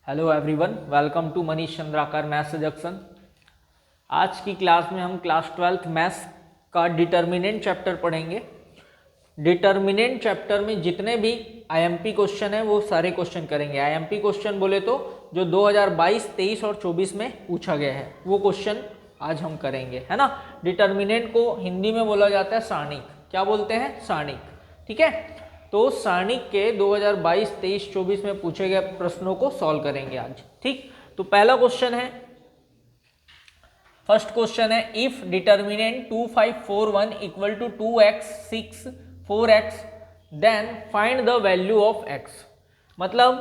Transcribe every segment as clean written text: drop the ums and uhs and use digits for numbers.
Hello everyone, welcome to Manish Chandrakar math suggestion. आज की class में हम क्लास 12th मैथ्स का डिटर्मिनेंट चैप्टर पढ़ेंगे। डिटर्मिनेंट चैप्टर में जितने भी आईएमपी क्वेश्चन हैं वो सारे क्वेश्चन करेंगे। आईएमपी क्वेश्चन बोले तो जो 2022, 23 और 24 में पूछा गया है वो क्वेश्चन आज हम करेंगे, है ना। डिटर्मिनेंट को हिंदी में बोला जाता है सारणिक। क्या बोलते हैं? सारणिक। ठीक है, तो सारणिक के 2022, 23, 24 में पूछे गए प्रश्नों को सॉल्व करेंगे आज। ठीक, तो पहला क्वेश्चन है, फर्स्ट क्वेश्चन है, if determinant 2541 equal to 2x 6 4x then find the value of x। मतलब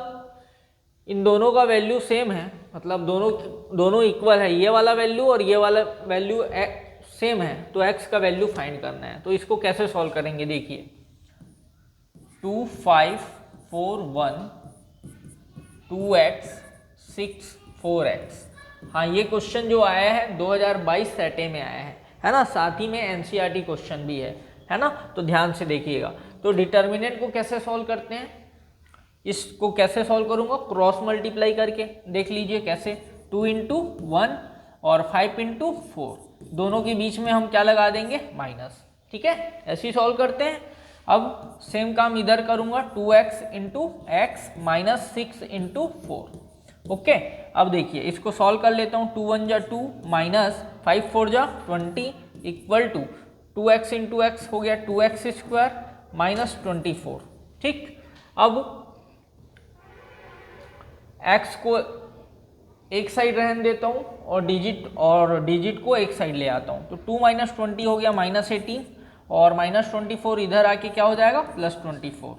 इन दोनों का वैल्यू सेम है, मतलब दोनों इक्वल है, ये वाला वैल्यू और ये वाला वैल्यू सेम है, तो x का वैल्यू फाइंड करना है। तो इसको कैसे सॉल्व करेंगे देखिए। 2541 2x 6 4x। हाँ, ये क्वेश्चन जो आया है 2022 सेटे में आया है ना। साथ ही में एनसीईआरटी क्वेश्चन भी है ना। तो ध्यान से देखिएगा। तो डिटर्मिनेंट को कैसे सॉल्व करते हैं, इसको कैसे सॉल्व करूंगा, क्रॉस मल्टीप्लाई करके। देख लीजिए कैसे, 2 इंटू 1 और 5 इंटू 4, दोनों के बीच में हम क्या लगा देंगे, माइनस। ठीक है, ऐसे ही सॉल्व करते हैं। अब सेम काम इधर करूंगा, 2x into x minus 6 into 4। Okay, अब देखिए इसको सॉल्व कर लेता हूँ। 2 1 जा 2 माइनस 5 4 जा 20 equal to 2x into x हो गया 2x स्क्वायर माइनस 24। ठीक, अब x को एक साइड रहने देता हूँ और डिजिट को एक साइड ले आता हूँ। तो 2 माइनस 20 हो गया माइनस 18 और माइनस 24 इधर आके क्या हो जाएगा, plus 24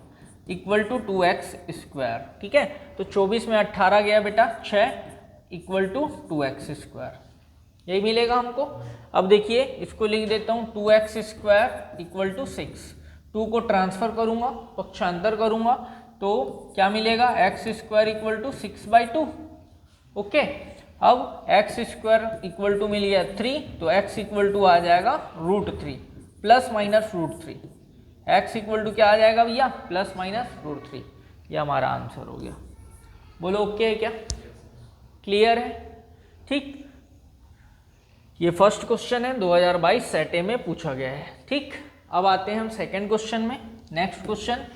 equal to 2x square. ठीक है, तो 24 में 18 गया बेटा 6 इक्वल टू 2x स्क्वायर, यही मिलेगा हमको। अब देखिए इसको लिख देता हूँ 2x स्क्वायर इक्वल टू 6। 2 को ट्रांसफर करूँगा, पक्षांतर करूँगा, तो क्या मिलेगा, x square equal to 6/2। Okay, अब x स्क्वायर इक्वल टू मिल गया 3, तो x इक्वल टू आ जाएगा √3 plus minus √3। x equal to क्या आ जाएगा भैया, प्लस माइनस √3। ये हमारा आंसर हो गया। बोलो ओके है क्या, क्लियर है? ठीक, ये फर्स्ट क्वेश्चन है 2022 सेटे में पूछा गया है। ठीक, अब आते हैं हम सेकंड क्वेश्चन में। नेक्स्ट क्वेश्चन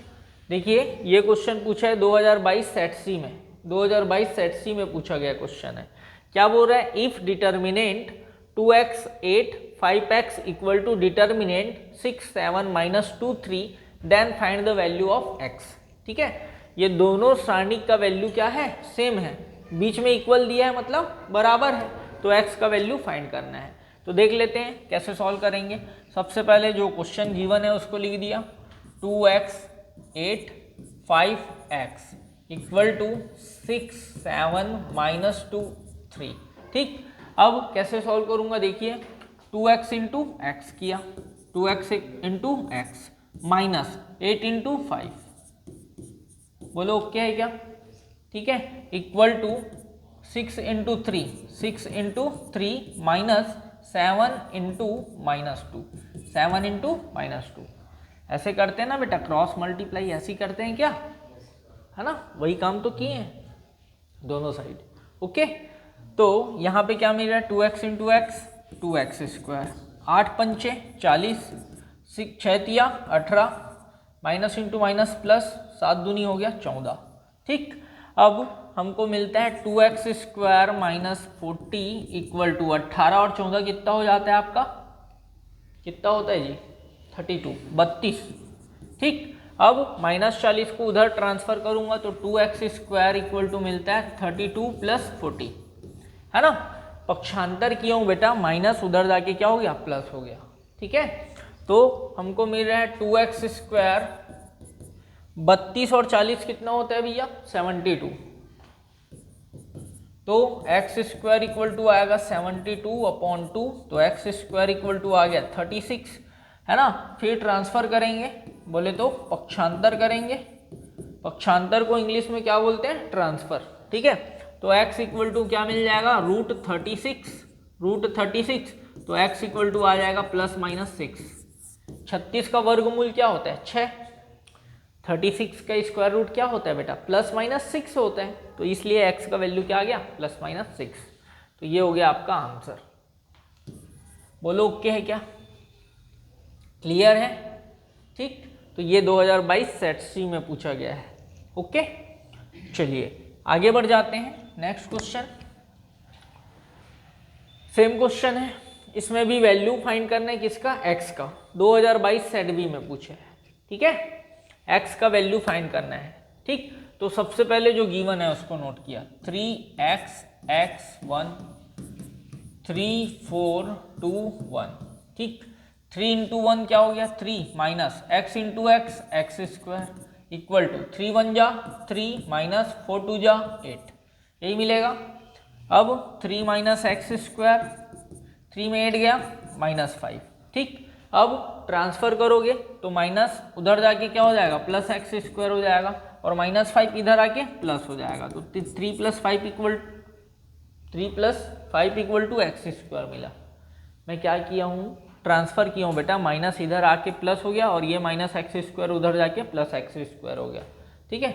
देखिए, ये क्वेश्चन पूछा है 2022 सेट सी में। 2022 सेट सी में पूछा गया क्वेश्चन है। क्या बोल रहा है, if determinant 2x 8 5x equal to determinant 6 7 minus 2 3 then find the value of x। ठीक है, ये दोनों सारणिक का वैल्यू क्या है, सेम है, बीच में इक्वल दिया है मतलब बराबर है, तो x का वैल्यू फाइंड करना है। तो देख लेते हैं कैसे सॉल्व करेंगे। सबसे पहले जो क्वेश्चन गिवन है उसको लिख दिया, 2x 8 5x equal to 6 7 minus 2 3। ठीक, अब कैसे सॉल्व करूंगा देखिए, 2x इंटू एक्स किया, 2x into x minus 8 into 5, बोलो ओके है क्या? ठीक है, equal to 6 into 3, 6 into 3 minus 7 into minus 2, 7 into minus 2। ऐसे करते हैं ना बेटा, क्रॉस मल्टीप्लाई ऐसे ही करते हैं क्या, है ना, वही काम तो किए हैं दोनों साइड। ओके, तो यहाँ पे क्या मिल रहा है, 2x into x 2x square, 8 पंचे 40, 6 तिया 18, माइनस इंटू माइनस प्लस, 7 दूनी हो गया 14। ठीक, अब हमको मिलता है 2x square minus 40 equal to 18 और 14 कितना हो जाता है आपका, कितना होता है जी, 32 32। ठीक, अब माइनस 40 को उधर ट्रांसफर करूंगा तो 2x स्क्वायर इक्वल टू मिलता है 32 प्लस 40, है ना। पक्षांतर किया हूँ बेटा, माइनस उधर जाके क्या हो गया, प्लस हो गया। ठीक है, तो हमको मिल रहा है 2x स्क्वायर 32 और 40 कितना होता है भैया, 72। तो x स्क्वायर इक्वल टू आएगा 72/2, तो x स्क्वायर इक्वल टू आ गया 36, है ना। फिर ट्रांसफर करेंगे, बोले तो पक्षांतर करेंगे। पक्षांतर को इंग्लिश में क्या बोलते हैं, ट्रांसफर। ठीक है, तो x इक्वल टू क्या मिल जाएगा, √36, तो x इक्वल टू आ जाएगा प्लस माइनस 6। 36 का वर्गमूल क्या होता है, 6। 36 का स्क्वायर रूट क्या होता है बेटा, ±6 होता है, तो इसलिए x का वैल्यू क्या आ गया, ±6। तो ये हो गया आपका आंसर। बोलो ओके है क्या, क्लियर है? ठीक, तो ये 2022 सेट सी में पूछा गया है। ओके, चलिए आगे बढ़ जाते हैं। नेक्स्ट क्वेश्चन, सेम क्वेश्चन है, इसमें भी वैल्यू फाइंड करना है किसका, x का। 2022 सेट बी में पूछे है, ठीक है, x का वैल्यू फाइंड करना है। ठीक, तो सबसे पहले जो गिवन है उसको नोट किया, 3x x1 3 4 2 1। ठीक, 3 इंटू 1 क्या हो गया 3 minus x into x x square equal to 3 1 जा 3 माइनस 4 2 जा 8, यही मिलेगा। अब 3 माइनस एक्स स्क्वायर, 3 में 8 गया -5। ठीक, अब ट्रांसफर करोगे तो माइनस उधर जाके क्या हो जाएगा, प्लस एक्स स्क्वायर हो जाएगा, और -5 इधर आके प्लस हो जाएगा। तो 3 + 5 = एक्स स्क्वायर मिला। मैं क्या किया हूँ, ट्रांसफर किया हूँ बेटा, माइनस इधर आके प्लस हो गया और ये माइनस एक्स स्क्वायर उधर जाके प्लस एक्स स्क्वायर हो गया। ठीक है,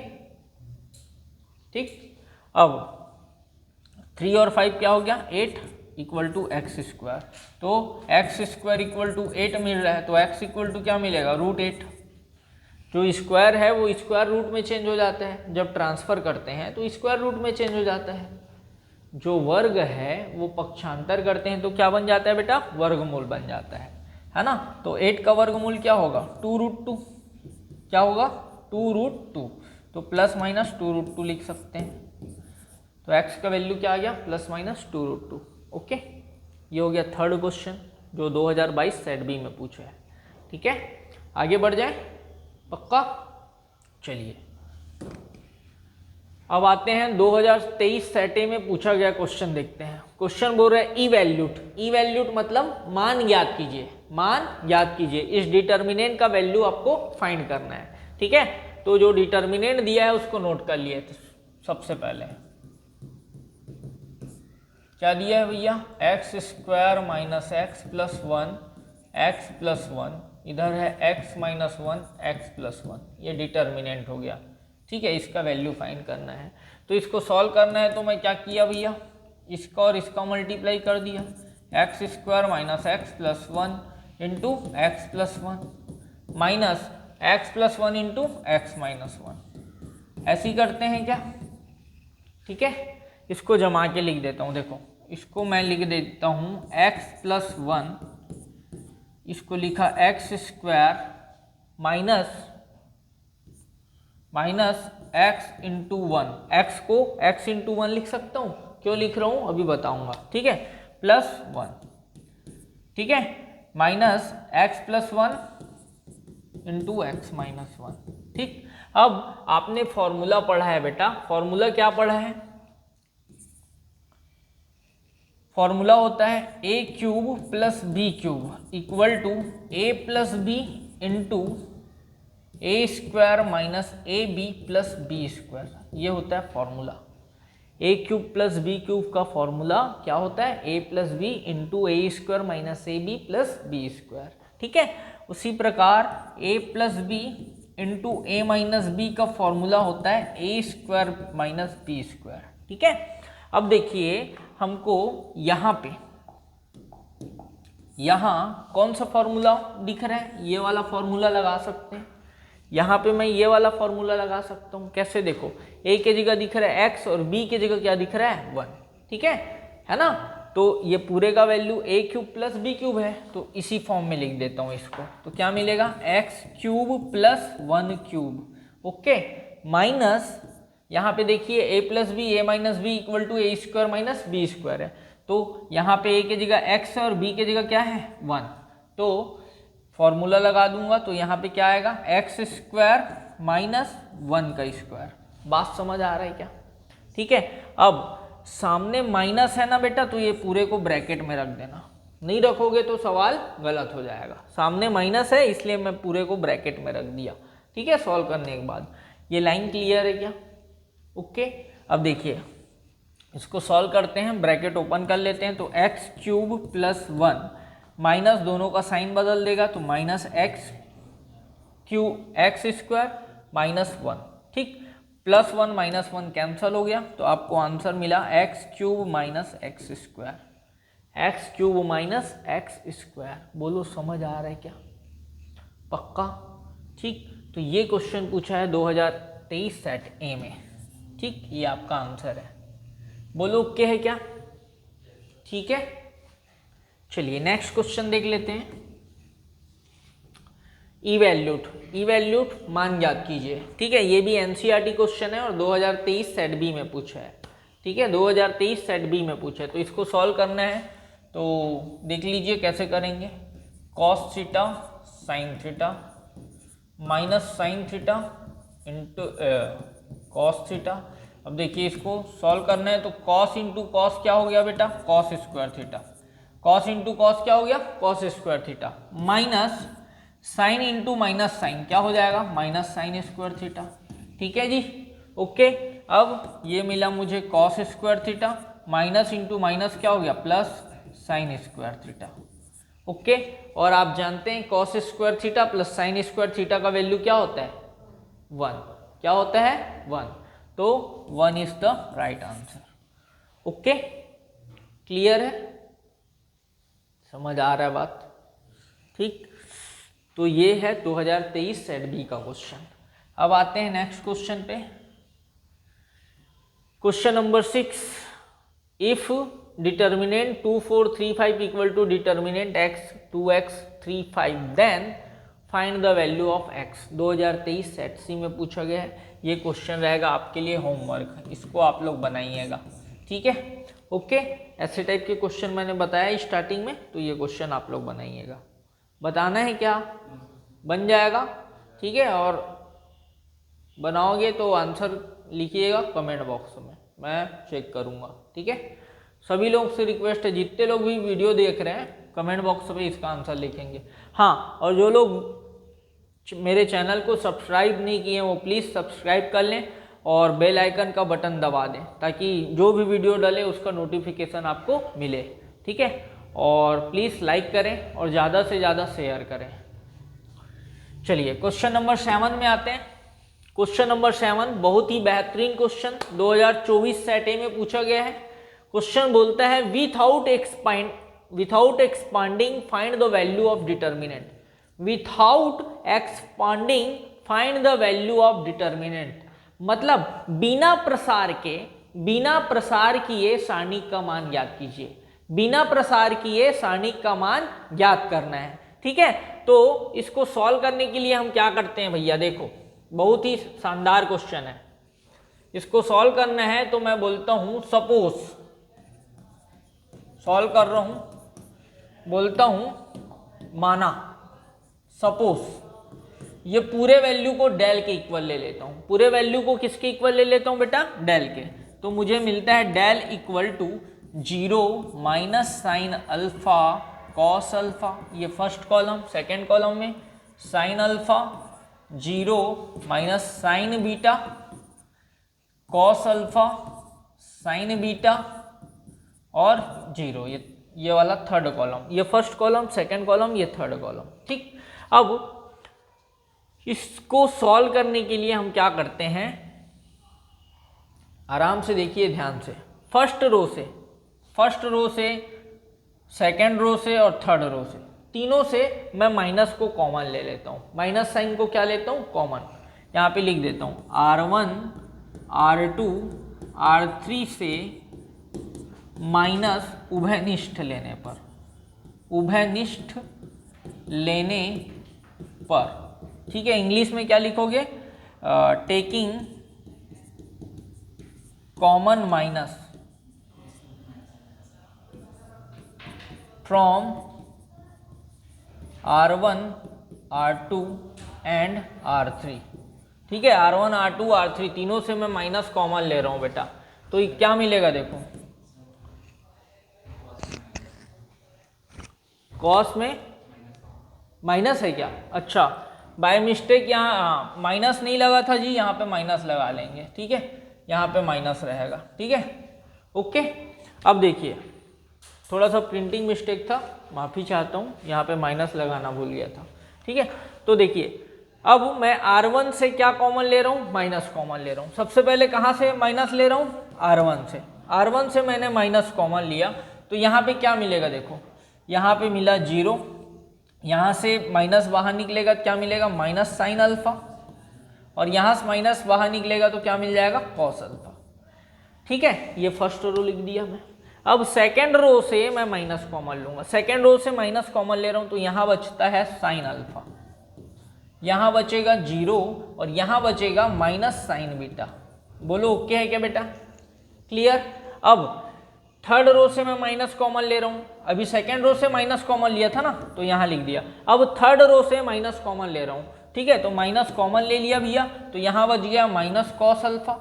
ठीक, अब 3 और 5 क्या हो गया 8 = एक्स स्क्वायर। तो एक्स स्क्वायर = 8 मिल रहा है, तो x = क्या मिलेगा, √8। जो स्क्वायर है वो स्क्वायर रूट में चेंज हो जाता है, जब ट्रांसफर करते हैं तो स्क्वायर रूट में चेंज हो जाता है। जो वर्ग है वो पक्षांतर करते हैं तो क्या बन जाता है बेटा, वर्गमूल बन जाता है ना। तो 8 का वर्गमूल क्या होगा, 2√2। क्या होगा, 2√2। तो ±2√2 लिख सकते हैं। तो x का वैल्यू क्या आ गया, ±2√2। ओके, ये हो गया थर्ड क्वेश्चन जो 2022 सेट बी में पूछा है। ठीक है, आगे बढ़ जाए, पक्का। चलिए अब आते हैं 2023 सेट ए में पूछा गया क्वेश्चन, देखते हैं। क्वेश्चन बोल रहा है इवैल्यूट मतलब मान ज्ञात कीजिए, मान ज्ञात कीजिए। इस डिटर्मिनेंट का वैल्यू आपको फाइंड करना है। ठीक है, तो जो डिटर्मिनेंट दिया है उसको नोट कर लिए। तो सबसे पहले क्या दिया है भैया, x² - x + 1 x + 1, इधर है x - 1 x + 1, ये डिटर्मिनेंट हो गया। ठीक है, इसका वैल्यू फाइंड करना है। तो इसको सॉल्व करना है, तो मैं क्या किया भैया, इसका और इसका मल्टीप्लाई कर दिया, x² - x + 1 into x + 1 minus x + 1 into x - 1। ऐसे ही करते हैं क्या। ठीक है, इसको जमा के लिख देता हूँ। देखो, इसको मैं लिख देता हूँ x + 1, इसको लिखा x² minus x into 1। x को x इंटू 1 लिख सकता हूँ, क्यों लिख रहा हूँ अभी बताऊंगा। ठीक है, +1। ठीक है, माइनस x + 1 इंटू x - 1। ठीक, अब आपने फॉर्मूला पढ़ा है बेटा, फॉर्मूला क्या पढ़ा है, फॉर्मूला होता है a³ + b³ = a + b into a² - ab + b²। ये होता है फॉर्मूला। a³ + b³ का फॉर्मूला क्या होता है, a + b into a² - ab + b²। ठीक है, उसी प्रकार a + b into a - b का फॉर्मूला होता है a² - b²। ठीक है, अब देखिए हमको यहाँ कौन सा फॉर्मूला दिख रहा है, ये वाला फॉर्मूला लगा सकते हैं। यहाँ पे मैं ये वाला फॉर्मूला लगा सकता हूँ। कैसे, देखो, a के जगह दिख रहा है x और b के जगह क्या दिख रहा है 1। ठीक है ना। तो ये पूरे का वैल्यू a³ + b³ है, तो इसी फॉर्म में लिख देता हूँ इसको। तो क्या मिलेगा, x³ + 1³। ओके, माइनस यहाँ पे देखिए a + b a - b = a² - b² है। तो यहाँ पे a की जगह x है और b की जगह क्या है 1, तो फॉर्मूला लगा दूंगा। तो यहाँ पे क्या आएगा, x² - 1 का स्क्वायर। बात समझ आ रहा है क्या। ठीक है, अब सामने माइनस है ना बेटा, तो ये पूरे को ब्रैकेट में रख देना, नहीं रखोगे तो सवाल गलत हो जाएगा। सामने माइनस है इसलिए मैं पूरे को ब्रैकेट में रख दिया। ठीक है, सॉल्व करने के बाद। ये लाइन क्लियर है क्या। ओके, अब देखिए इसको सॉल्व करते हैं, ब्रैकेट ओपन कर लेते हैं। तो x³ + 1 माइनस दोनों का साइन बदल देगा, तो -x² -1, ठीक। +1 -1 कैंसिल हो गया, तो आपको आंसर मिला x³ - x², x³ - x²। बोलो समझ आ रहा है क्या? पक्का? ठीक। तो ये क्वेश्चन पूछा है 2023 सेट ए में, ठीक। ये आपका आंसर है। बोलो ओके है क्या? ठीक है। चलिए नेक्स्ट क्वेश्चन देख लेते हैं। इवैल्यूट मान ज्ञात कीजिए, ठीक है। ये भी एनसीईआरटी क्वेश्चन है और 2023 सेट बी में पूछा है, ठीक है। 2023 सेट बी में पूछा है, तो इसको सॉल्व करना है। तो देख लीजिए कैसे करेंगे। cos theta sin theta minus sin theta into cos theta. अब देखिए इसको सॉल्व करना है, तो cos इंटू कॉस क्या हो गया बेटा? cos square theta. cos इंटू कॉस क्या हो गया? cos square theta. Minus sine into minus sine क्या हो जाएगा? माइनस साइन स्क्वायर थीटा, ठीक है जी। ओके। अब ये मिला मुझे cos square theta, minus into minus क्या हो गया? Plus sine square theta. Okay. और आप जानते हैं cos square theta plus sine square theta का वैल्यू क्या होता है? 1। क्या होता है? 1। तो 1 is the right answer. Okay, clear है? समझ आ रहा है बात? ठीक। तो ये है 2023 सेट बी का क्वेश्चन। अब आते हैं नेक्स्ट क्वेश्चन पे। Question number 6, if determinant 2 4 3 5 equal to determinant x 2x 3 5 then find the value of x। 2023 set C में पूछा गया है। ये क्वेश्चन रहेगा आपके लिए होमवर्क, इसको आप लोग बनाइएगा, ठीक है। ओके, ऐसे टाइप के क्वेश्चन मैंने बताया स्टार्टिंग में, तो ये क्वेश्चन आप लोग बनाइएगा। बताना है क्या? बन जाएगा, ठीक है। और बनाओगे तो आंसर लिखिएगा कमेंट बॉक्स में, मैं चेक करूँगा, ठीक है। सभी लोग से रिक्वेस्ट है, जितने लोग भी वीडियो देख रहे हैं कमेंट बॉक्स में इसका आंसर लिखेंगे। हाँ, और जो लोग मेरे चैनल को सब्सक्राइब नहीं किए हैं वो प्लीज़ सब्सक्राइब कर लें और बेल आइकन का बटन दबा दें, ताकि जो भी वीडियो डाले उसका नोटिफिकेशन आपको मिले, ठीक है। और प्लीज़ लाइक करें और ज़्यादा से ज़्यादा शेयर करें। चलिए क्वेश्चन नंबर 7 में आते हैं। क्वेश्चन नंबर 7 बहुत ही बेहतरीन क्वेश्चन 2024 सेट ए में पूछा गया है। क्वेश्चन बोलता है without expanding find the value of determinant. Without expanding find the value of determinant, मतलब बिना प्रसार किए सारणिक का मान ज्ञात कीजिए। बिना प्रसार किए सारणिक का मान ज्ञात करना है, ठीक है। तो इसको सॉल्व करने के लिए हम क्या करते हैं भैया? देखो, बहुत ही शानदार क्वेश्चन है। इसको सॉल्व करना है तो मैं बोलता हूं सपोज, सॉल्व कर रहा हूं, बोलता हूं माना, सपोज ये पूरे वैल्यू को डेल के इक्वल ले लेता हूं। पूरे वैल्यू को किसके इक्वल ले लेता हूं बेटा? डेल के। तो मुझे मिलता है del equal to 0 minus sine alpha cos alpha, ये फर्स्ट कॉलम। सेकेंड कॉलम में sine alpha 0 minus sine beta cos alpha sine beta और 0, ये वाला थर्ड कॉलम। ये फर्स्ट कॉलम, सेकेंड कॉलम, ये थर्ड कॉलम, ठीक। अब इसको सॉल्व करने के लिए हम क्या करते हैं? आराम से देखिए, ध्यान से। फर्स्ट रो से सेकेंड रो से और थर्ड रो से, तीनों से मैं माइनस को कॉमन ले लेता हूँ। माइनस साइन को क्या लेता हूँ? कॉमन। यहाँ पे लिख देता हूँ R1 R2 R3 से माइनस उभयनिष्ठ लेने पर, ठीक है। इंग्लिश में क्या लिखोगे? Taking common minus from R1 R2 and R3, ठीक है। R1 R2 R3 तीनों से मैं माइनस कॉमन ले रहा हूं बेटा। तो ये क्या मिलेगा? देखो, कॉस में माइनस है क्या? अच्छा, बाय मिस्टेक यहाँ माइनस नहीं लगा था जी, यहाँ पे माइनस लगा लेंगे, ठीक है। यहाँ पे माइनस रहेगा, ठीक है। ओके, अब देखिए, थोड़ा सा प्रिंटिंग मिस्टेक था, माफ़ी चाहता हूँ, यहाँ पे माइनस लगाना भूल गया था, ठीक है। तो देखिए अब मैं R1 से क्या कॉमन ले रहा हूँ, माइनस कॉमन ले रहा हूँ। सबसे पहले कहाँ से माइनस ले रहा हूँ, R1 से। R1 से मैंने माइनस कॉमन लिया तो यहाँ पे क्या मिलेगा, देखो यहाँ पे मिला 0, यहाँ से माइनस बाहर निकलेगा क्या मिलेगा, माइनस साइन अल्फा, और यहाँ से माइनस बाहर निकलेगा तो क्या मिल जाएगा, कॉस अल्फा। ठीक है, ये फर्स्ट रो लिख दिया मैं। अब सेकेंड रो से मैं माइनस कॉमन लूंगा, सेकेंड रो से माइनस कॉमन ले रहा हूँ तो यहाँ बचता है साइन अल्फा, यहाँ बचेगा 0 और यहाँ बचेगा माइनस साइन बीटा। बोलो ओके है क्या बेटा, क्लियर। अब थर्ड रो से मैं माइनस कॉमन ले रहा हूँ, अभी सेकेंड रो से माइनस कॉमन लिया था ना तो यहाँ लिख दिया। अब थर्ड रो से माइनस कॉमन ले रहा हूँ, ठीक है, तो माइनस कॉमन ले लिया भैया, तो यहाँ बच गया माइनस कॉस अल्फा,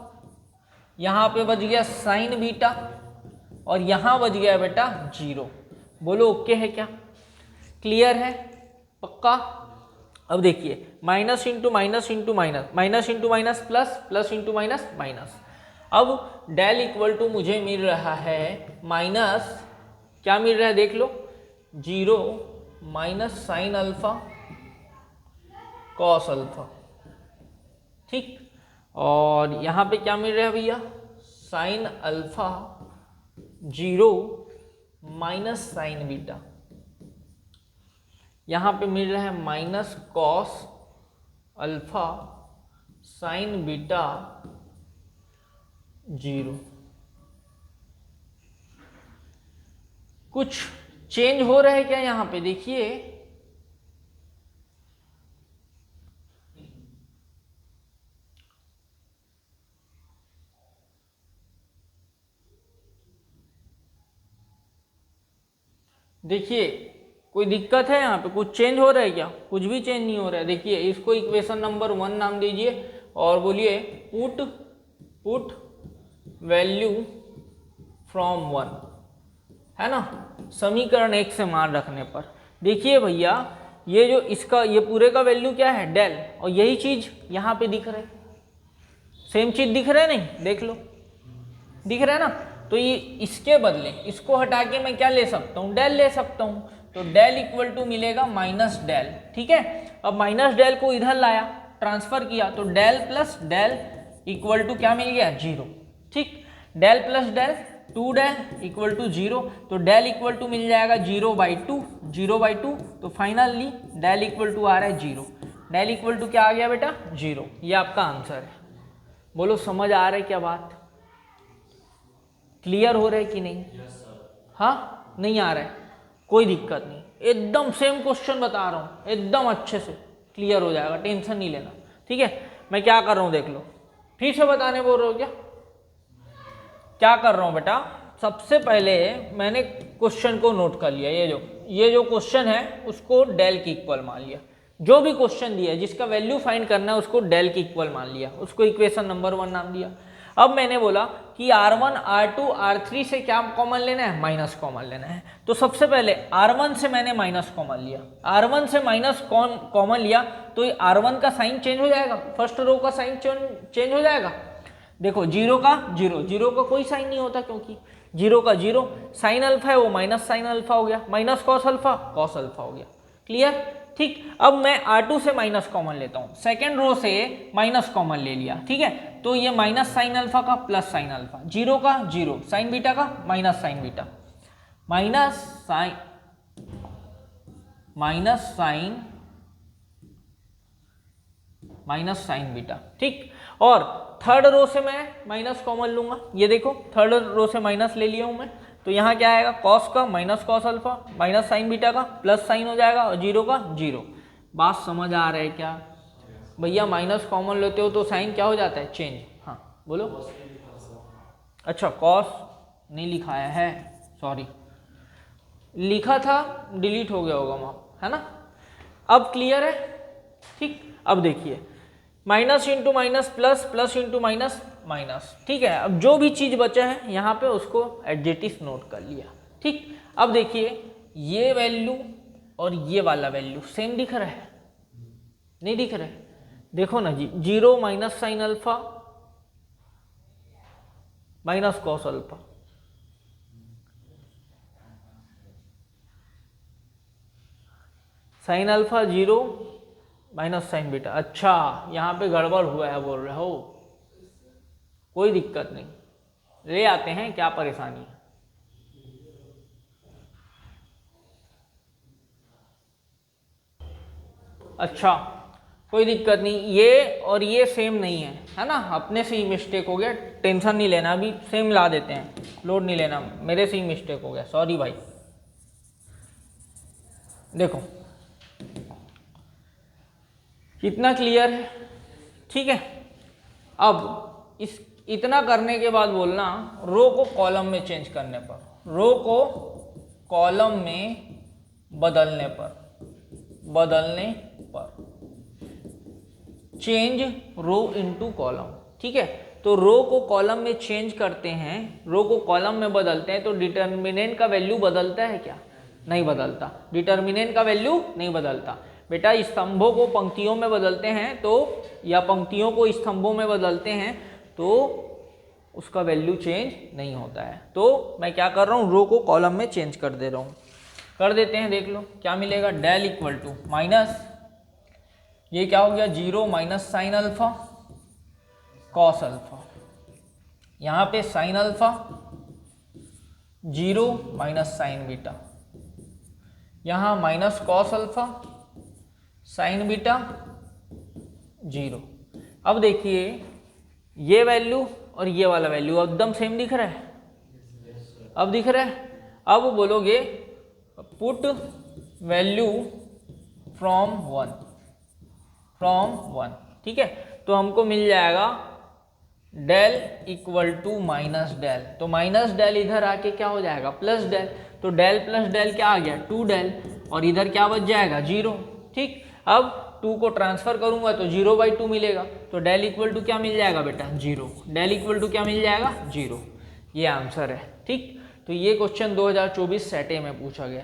यहाँ पे बच गया साइन बीटा, और यहाँ बच गया बेटा 0। बोलो ओके है क्या, क्लियर है, पक्का। अब देखिए minus into minus into minus, minus into minus plus, plus into minus minus. अब डेल इक्वल टू मुझे मिल रहा है माइनस, क्या मिल रहा है देख लो, 0 minus sine alpha cos alpha, ठीक। और यहाँ पे क्या मिल रहा है भैया, sign alpha 0 minus sine beta, यहाँ पे मिल रहा है minus cos alpha sine beta 0। कुछ चेंज हो रहा है क्या यहाँ पे, देखिए देखिए कोई दिक्कत है यहाँ पे, कुछ चेंज हो रहा है क्या, कुछ भी चेंज नहीं हो रहा है। देखिए इसको इक्वेशन नंबर 1 नाम दीजिए और बोलिए पुट वैल्यू फ्रॉम 1, है ना, समीकरण 1 से मान रखने पर। देखिए भैया ये जो इसका ये पूरे का वैल्यू क्या है, डेल, और यही चीज यहाँ पे दिख रहा है, सेम चीज दिख रहा है, नहीं देख लो दिख रहा है ना। तो ये इसके बदले इसको हटा के मैं क्या ले सकता हूँ, डेल ले सकता हूँ, तो डेल इक्वल टू मिलेगा माइनस डेल, ठीक है। अब माइनस डेल को इधर लाया, ट्रांसफर किया, तो del plus del equal to क्या मिल गया, 0, ठीक। Del plus del 2 del equal to 0, तो डेल इक्वल टू मिल जाएगा 0/2, 0/2, तो फाइनली डेल इक्वल टू आ रहा है 0। डेल इक्वल टू क्या आ गया बेटा, 0। ये आपका आंसर है। बोलो समझ आ रहा है क्या बात, क्लियर हो रहा है कि नहीं, हाँ नहीं आ रहा है, कोई दिक्कत नहीं, एकदम सेम क्वेश्चन बता रहा हूँ, एकदम अच्छे से क्लियर हो जाएगा, टेंशन नहीं लेना, ठीक है। मैं क्या कर रहा हूँ देख लो, फिर से बताने बोल रहे हो क्या, क्या कर रहा हूँ बेटा, सबसे पहले मैंने क्वेश्चन को नोट कर लिया, ये जो क्वेश्चन है उसको डेल की इक्वल मान लिया, जो भी क्वेश्चन दिया है जिसका वैल्यू फाइंड करना है उसको डेल की इक्वल मान लिया, उसको इक्वेशन नंबर 1 नाम दिया। अब मैंने बोला कि R1 R2 R3 से क्या कॉमन लेना है, माइनस कॉमन लेना है। तो सबसे पहले R1 से मैंने माइनस कॉमन लिया, R1 से माइनस कॉमन लिया तो R1 का साइन चेंज हो जाएगा, फर्स्ट रो का साइन चेंज हो जाएगा। देखो 0 का 0, 0 का कोई साइन नहीं होता क्योंकि 0 का 0, साइन अल्फा है वो माइनस साइन अल्फा हो गया, minus cos alpha cos alpha हो गया, क्लियर, ठीक। अब मैं R2 से माइनस कॉमन लेता हूँ, सेकेंड रो से माइनस कॉमन ले लिया, ठीक है, तो ये माइनस साइन अल्फा का प्लस साइन अल्फा, 0 का 0, साइन बीटा का minus sine beta, minus sine beta, ठीक। और थर्ड रो से मैं माइनस कॉमन लूंगा, ये देखो थर्ड रो से माइनस ले लिया हूं मैं, तो यहाँ क्या आएगा, कॉस का minus cos alpha minus sine beta का प्लस साइन हो जाएगा, और 0 का 0। बात समझ आ रहा है क्या भैया, माइनस कॉमन लेते हो तो साइन क्या हो जाता है, चेंज, हाँ बोलो। अच्छा कॉस नहीं लिखाया है, सॉरी, लिखा था डिलीट हो गया होगा वहाँ, है ना। अब क्लियर है, ठीक। अब देखिए minus into minus plus, plus into minus minus, ठीक है। अब जो भी चीज बचा है यहाँ पे उसको एडजेटिव नोट कर लिया, ठीक। अब देखिए ये वैल्यू और ये वाला वैल्यू सेम दिख रहा है, नहीं दिख रहा है, देखो ना जी, 0 minus sine alpha minus cos alpha, sign alpha 0 minus sine beta. अच्छा, यहाँ पे गड़बड़ हुआ है बोल रहे हो, कोई दिक्कत नहीं, ले आते हैं, क्या परेशानी है। अच्छा, कोई दिक्कत नहीं, ये और ये सेम नहीं है ना, अपने से ही मिस्टेक हो गया, टेंशन नहीं लेना, अभी सेम ला देते हैं, लोड नहीं लेना, मेरे से ही मिस्टेक हो गया, सॉरी भाई। देखो कितना क्लियर है, ठीक है। अब इस इतना करने के बाद बोलना रो को कॉलम में चेंज करने पर, रो को कॉलम में बदलने पर चेंज रो इनटू कॉलम, ठीक है। तो रो को कॉलम में चेंज करते हैं, रो को कॉलम में बदलते हैं, तो डिटर्मिनेंट का वैल्यू बदलता है क्या? नहीं बदलता, डिटर्मिनेंट का वैल्यू नहीं बदलता। बेटा स्तंभों को पंक्तियों में बदलते हैं तो, या पंक्तियों को स्तंभों में बदलते हैं तो उसका वैल्यू चेंज नहीं होता है। तो मैं क्या कर रहा हूँ, रो को कॉलम में चेंज कर दे रहा हूँ, कर देते हैं, देख लो क्या मिलेगा। डेल इक्वल टू माइनस, ये क्या हो गया, 0 minus sine alpha cos alpha, यहाँ पे sine alpha 0 minus sine beta, यहाँ minus cos alpha sine beta 0। अब देखिए ये वैल्यू और ये वाला वैल्यू एकदम सेम दिख रहा है, अब दिख रहा है। अब बोलोगे पुट वैल्यू फ्रॉम 1, ठीक है। तो हमको मिल जाएगा del equal to minus del, तो माइनस डेल इधर आके क्या हो जाएगा, प्लस डेल, तो डेल प्लस डेल क्या आ गया, 2 डेल, और इधर क्या बच जाएगा, 0, ठीक। अब 2 को ट्रांसफर करूंगा तो 0/2 मिलेगा, तो डेल इक्वल टू क्या मिल जाएगा बेटा, 0, डेल इक्वल टू क्या मिल जाएगा, 0, ये आंसर है, ठीक। तो ये क्वेश्चन 2024 सेटे में पूछा गया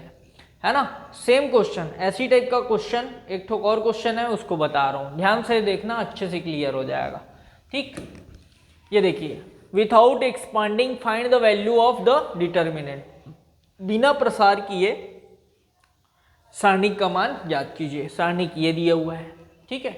है ना। सेम क्वेश्चन, ऐसी टाइप का क्वेश्चन एक ठोक और क्वेश्चन है, उसको बता रहा हूँ, ध्यान से देखना, अच्छे से क्लियर हो जाएगा, ठीक। ये देखिए, without expanding find the value of the determinant, बिना प्रसार किए सारणिक का मान ज्ञात कीजिए। सारणिक ये दिया हुआ है, ठीक है,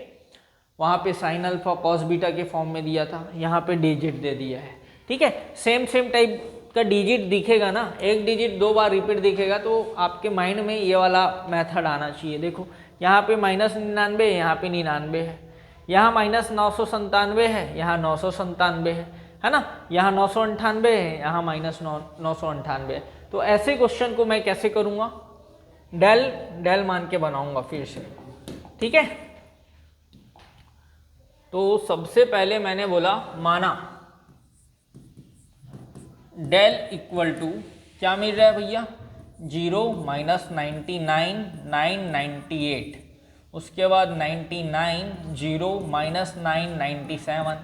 वहाँ पे साइन अल्फा कॉस बीटा के फॉर्म में दिया था, यहाँ पे डिजिट दे दिया है, ठीक है। सेम टाइप का डिजिट दिखेगा ना, एक डिजिट 2 बार रिपीट दिखेगा तो आपके माइंड में ये वाला मेथड आना चाहिए। देखो यहाँ पे -99 यहाँ पे 99 है, यहाँ -997 है, यहाँ 997 है ना, यहाँ 998 है, यहाँ -998 है। तो ऐसे क्वेश्चन को मैं कैसे करूँगा, डेल मान के बनाऊंगा फिर से, ठीक है। तो सबसे पहले मैंने बोला माना डेल इक्वल टू क्या मिल रहा है भैया, 0 माइनस 99 998, उसके बाद 99 0 माइनस 997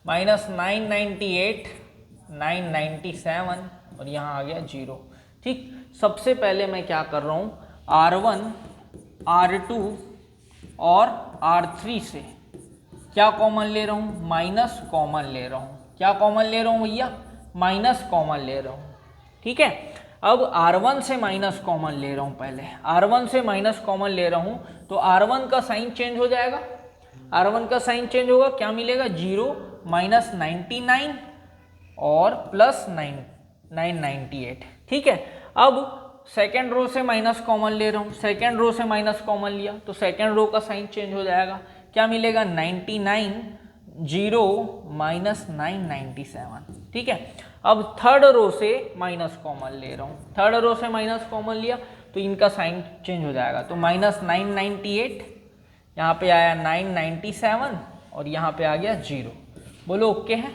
माइनस 998 997 और यहाँ आ गया 0, ठीक। सबसे पहले मैं क्या कर रहा हूँ, R1 R2 और R3 से क्या कॉमन ले रहा हूँ, माइनस कॉमन ले रहा हूँ। क्या कॉमन ले रहा हूँ भैया, माइनस कॉमन ले रहा हूँ, ठीक है। अब R1 से माइनस कॉमन ले रहा हूँ, पहले R1 से माइनस कॉमन ले रहा हूँ तो R1 का साइन चेंज हो जाएगा, R1 का साइन चेंज होगा, क्या मिलेगा, 0 माइनस 99 और प्लस 998, ठीक है। अब सेकेंड रो से माइनस कॉमन ले रहा हूँ, सेकेंड रो से माइनस कॉमन लिया तो सेकेंड रो का साइन चेंज हो जाएगा, क्या मिलेगा, 99 0 माइनस 997, ठीक है। अब थर्ड रो से माइनस कॉमन ले रहा हूँ, थर्ड रो से माइनस कॉमन लिया तो इनका साइन चेंज हो जाएगा, तो माइनस 998, यहाँ पे आया 997 और यहाँ पे आ गया 0। बोलो ओके है,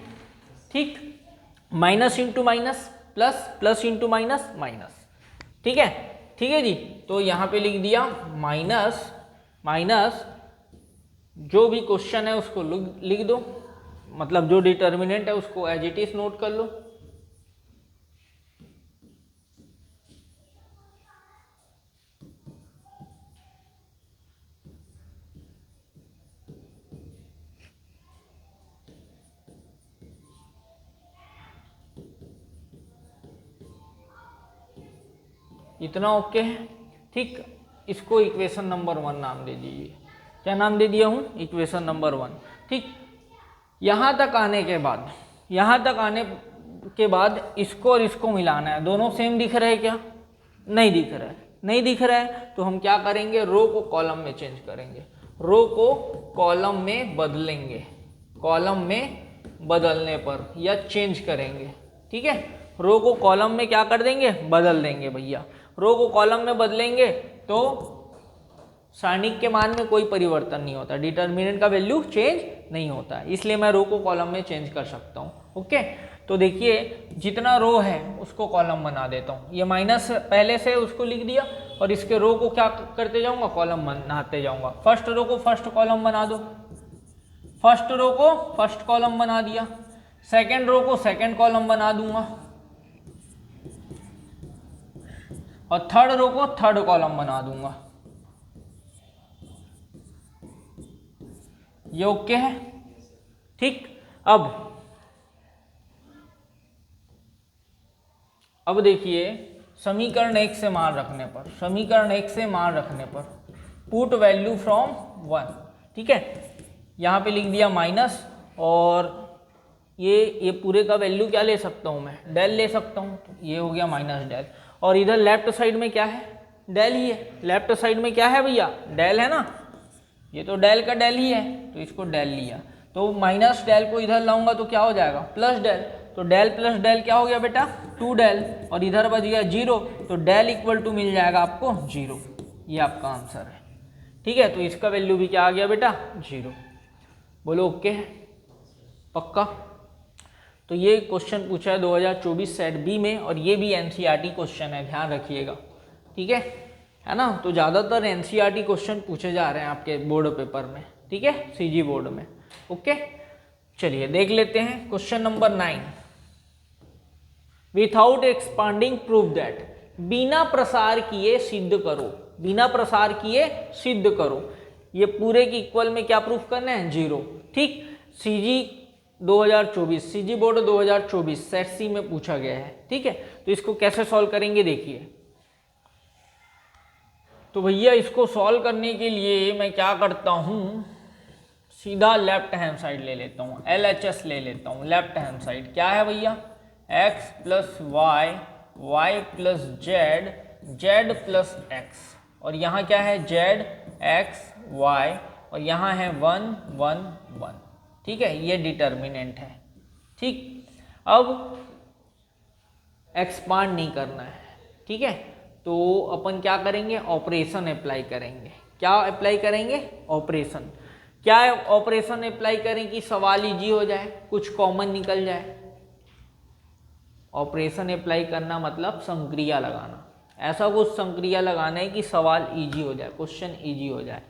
ठीक। Minus into minus plus, plus into minus minus, ठीक है, ठीक है जी। तो यहाँ पे लिख दिया माइनस माइनस, जो भी क्वेश्चन है उसको लिख दो, मतलब जो डिटर्मिनेंट है उसको एज इट इज नोट कर लो। इतना ओके है, ठीक। इसको इक्वेशन नंबर 1 नाम दे दीजिए, क्या नाम दे दिया हूँ, इक्वेशन नंबर 1। ठीक, यहाँ तक आने के बाद इसको और इसको मिलाना है। दोनों सेम दिख रहे हैं क्या? नहीं दिख रहा है, नहीं दिख रहा है तो हम क्या करेंगे, रो को कॉलम में चेंज करेंगे, रो को कॉलम में बदलेंगे, कॉलम में बदलने पर या चेंज करेंगे। ठीक है, रो को कॉलम में क्या कर देंगे, बदल देंगे भैया। रो को कॉलम में बदलेंगे तो सारणिक के मान में कोई परिवर्तन नहीं होता, डिटर्मिनेंट का वैल्यू चेंज नहीं होता, इसलिए मैं रो को कॉलम में चेंज कर सकता हूँ। ओके, तो देखिए जितना रो है उसको कॉलम बना देता हूँ, ये माइनस पहले से उसको लिख दिया और इसके रो को क्या करते जाऊँगा, कॉलम बनाते जाऊँगा। फर्स्ट रो को फर्स्ट कॉलम बना दो, फर्स्ट रो को फर्स्ट कॉलम बना दिया, सेकेंड रो को सेकेंड कॉलम बना दूंगा और थर्ड रो को थर्ड कॉलम बना दूंगा। ये ओके है? ठीक, अब देखिए समीकरण 1 से मान रखने पर, समीकरण 1 से मान रखने पर पुट वैल्यू फ्रॉम 1। ठीक है, यहाँ पे लिख दिया माइनस और ये पूरे का वैल्यू क्या ले सकता हूँ मैं, डेल ले सकता हूँ, तो ये हो गया माइनस डेल। और इधर लेफ्ट साइड में क्या है, डेल ही है। लेफ्ट साइड में क्या है भैया, डेल है ना, ये तो डेल का डेल ही है, तो इसको डेल लिया, तो माइनस डेल को इधर लाऊंगा तो क्या हो जाएगा, प्लस डेल। तो डेल प्लस डेल क्या हो गया बेटा, 2 डेल, और इधर बच गया 0, तो डेल इक्वल टू मिल जाएगा आपको 0। ये आपका आंसर है। ठीक है, तो इसका वैल्यू भी क्या आ गया बेटा, 0। बोलो ओके है, पक्का? तो ये क्वेश्चन पूछा है 2024 सेट बी में, और ये भी एनसीईआरटी क्वेश्चन है, ध्यान रखिएगा। ठीक है ना, तो ज़्यादातर एनसीईआरटी क्वेश्चन पूछे जा रहे हैं आपके बोर्ड पेपर में। ठीक है, सीजी बोर्ड में। ओके, चलिए देख लेते हैं question number 9। Without expanding prove that, बिना प्रसार किए सिद्ध करो, बिना प्रसार किए सिद्ध करो। ये पूरे की इक्वल में क्या प्रूफ करना है, 0। ठीक, CG 2024, CG board 2024 set C में पूछा गया है। ठीक है, तो इसको कैसे सॉल्व करेंगे देखिए। तो भैया इसको सॉल्व करने के लिए मैं क्या करता हूँ, सीधा लेफ्ट हैंड साइड ले लेता हूँ, LHS ले लेता हूँ। लेफ्ट हैंड साइड क्या है भैया, x plus y, y plus z, z plus x, और यहाँ क्या है, जेड एक्स वाई, और यहाँ है 1 1 1। ठीक है, ये डिटर्मिनेंट है। ठीक, अब एक्सपांड नहीं करना है। ठीक है, तो अपन क्या करेंगे, ऑपरेशन अप्लाई करेंगे। क्या अप्लाई करेंगे, ऑपरेशन। क्या ऑपरेशन अप्लाई करें कि सवाल इजी हो जाए, कुछ कॉमन निकल जाए। ऑपरेशन अप्लाई करना मतलब संक्रिया लगाना, ऐसा कुछ संक्रिया लगाना है कि सवाल इजी हो जाए, क्वेश्चन इजी हो जाए,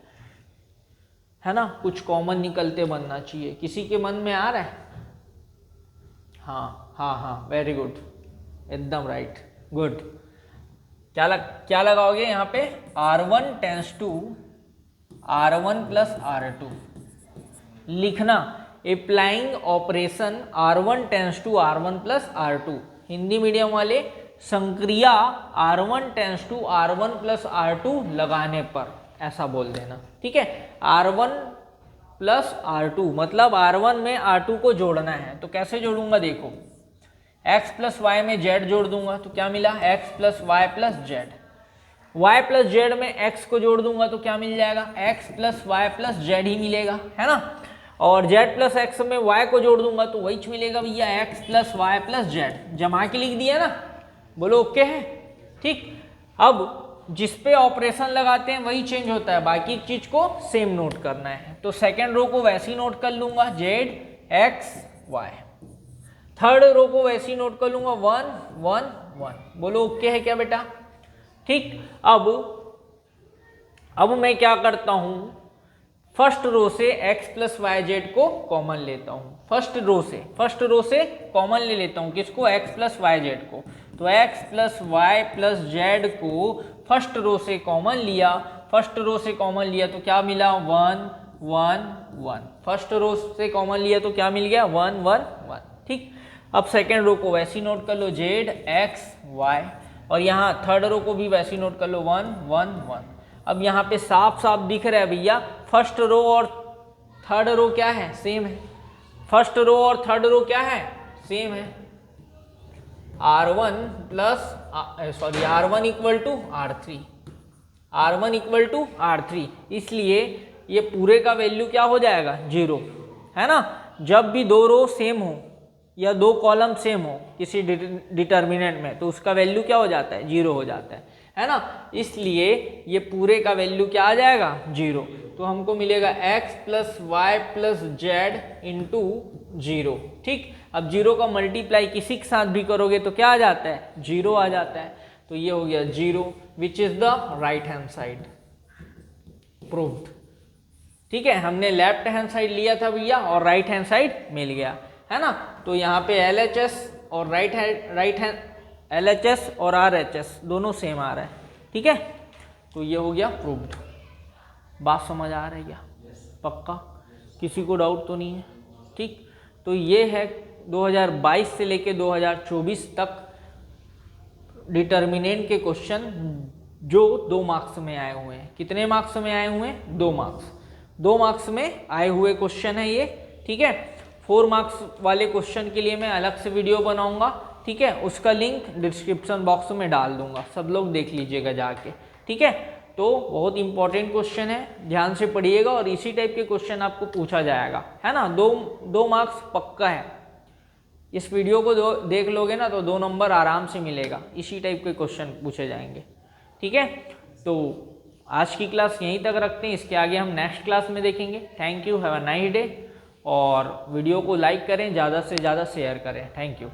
है ना, कुछ कॉमन निकलते बनना चाहिए। किसी के मन में आ रहा है? हाँ, वेरी गुड, एकदम राइट, गुड। क्या लगाओगे यहाँ पे, R1 tends to R1 plus R2 लिखना, applying operation R1 tends to R1 plus R2। Hindi medium वाले संक्रिया R1 tends to R1 plus R2 लगाने पर ऐसा बोल देना। ठीक है, R1 प्लस R2 मतलब R1 में R2 को जोड़ना है। तो कैसे जोड़ूंगा देखो, x प्लस वाई में z जोड़ दूंगा तो क्या मिला, x plus y plus z. y plus z में x को जोड़ दूंगा तो क्या मिल जाएगा, x plus y plus z ही मिलेगा, है ना। और z प्लस x में y को जोड़ दूंगा तो वही मिलेगा भैया, x plus y plus z. जमा के लिख दिया ना, बोलो ओके है। ठीक, अब जिस पे ऑपरेशन लगाते हैं वही चेंज होता है, बाकी चीज को सेम नोट करना है। तो सेकेंड रो को वैसे ही नोट कर लूंगा, z x y। Third row को वैसे ही नोट कर लूंगा, 1 1 1। बोलो ओके है क्या बेटा। ठीक, अब मैं क्या करता हूं, फर्स्ट रो से x प्लस वाई जेड को कॉमन लेता हूं। फर्स्ट रो से कॉमन ले लेता हूं, किसको, x प्लस वाई जेड को। तो x plus y plus z को फर्स्ट रो से कॉमन लिया, फर्स्ट रो से कॉमन लिया तो क्या मिला, 1 1 1। फर्स्ट रो से कॉमन लिया तो क्या मिल गया, 1 1 1। ठीक, अब सेकेंड रो को वैसे ही नोट कर लो, जेड एक्स वाई, और यहाँ थर्ड रो को भी वैसे ही नोट कर लो, 1 1 1। अब यहाँ पे साफ साफ दिख रहा है भैया, फर्स्ट रो और थर्ड रो क्या है, सेम है। फर्स्ट रो और थर्ड रो क्या है, सेम है। R1 equal to R3, R1 equal to R3, इसलिए ये पूरे का वैल्यू क्या हो जाएगा, 0, है ना। जब भी दो रो सेम हो या दो कॉलम सेम हो किसी डिटर्मिनेंट में, तो उसका वैल्यू क्या हो जाता है, 0 हो जाता है ना। इसलिए ये पूरे का वैल्यू क्या आ जाएगा, 0। तो हमको मिलेगा x plus y plus z into 0। ठीक, अब 0 का मल्टीप्लाई किसी के साथ भी करोगे तो क्या आ जाता है, 0 आ जाता है। तो ये हो गया 0 which is the right hand side, proved. ठीक है, हमने लेफ्ट हैंड साइड लिया था भैया और राइट हैंड साइड मिल गया, है ना। तो यहाँ पे LHS और राइट हैंड LHS और RHS दोनों सेम आ रहा है। ठीक है, तो ये हो गया प्रूव्ड। बात समझ आ रही है, पक्का, किसी को डाउट तो नहीं है। ठीक, तो ये है 2022 से लेके 2024 तक डिटर्मिनेंट के क्वेश्चन जो 2 मार्क्स में आए हुए हैं। कितने मार्क्स में आए हुए हैं, 2 मार्क्स। 2 मार्क्स में आए हुए क्वेश्चन है ये। ठीक है, 4 मार्क्स वाले क्वेश्चन के लिए मैं अलग से वीडियो बनाऊंगा। ठीक है, उसका लिंक डिस्क्रिप्शन बॉक्स में डाल दूंगा, सब लोग देख लीजिएगा जाके। ठीक है, तो बहुत इंपॉर्टेंट क्वेश्चन है, ध्यान से पढ़िएगा और इसी टाइप के क्वेश्चन आपको पूछा जाएगा, है ना। 2 मार्क्स पक्का है। इस वीडियो को देख लोगे ना तो 2 नंबर आराम से मिलेगा, इसी टाइप के क्वेश्चन पूछे जाएंगे। ठीक है, तो आज की क्लास यहीं तक रखते हैं, इसके आगे हम नेक्स्ट क्लास में देखेंगे। Thank you, have a nice day. और वीडियो को लाइक करें, ज़्यादा से ज़्यादा शेयर करें। Thank you.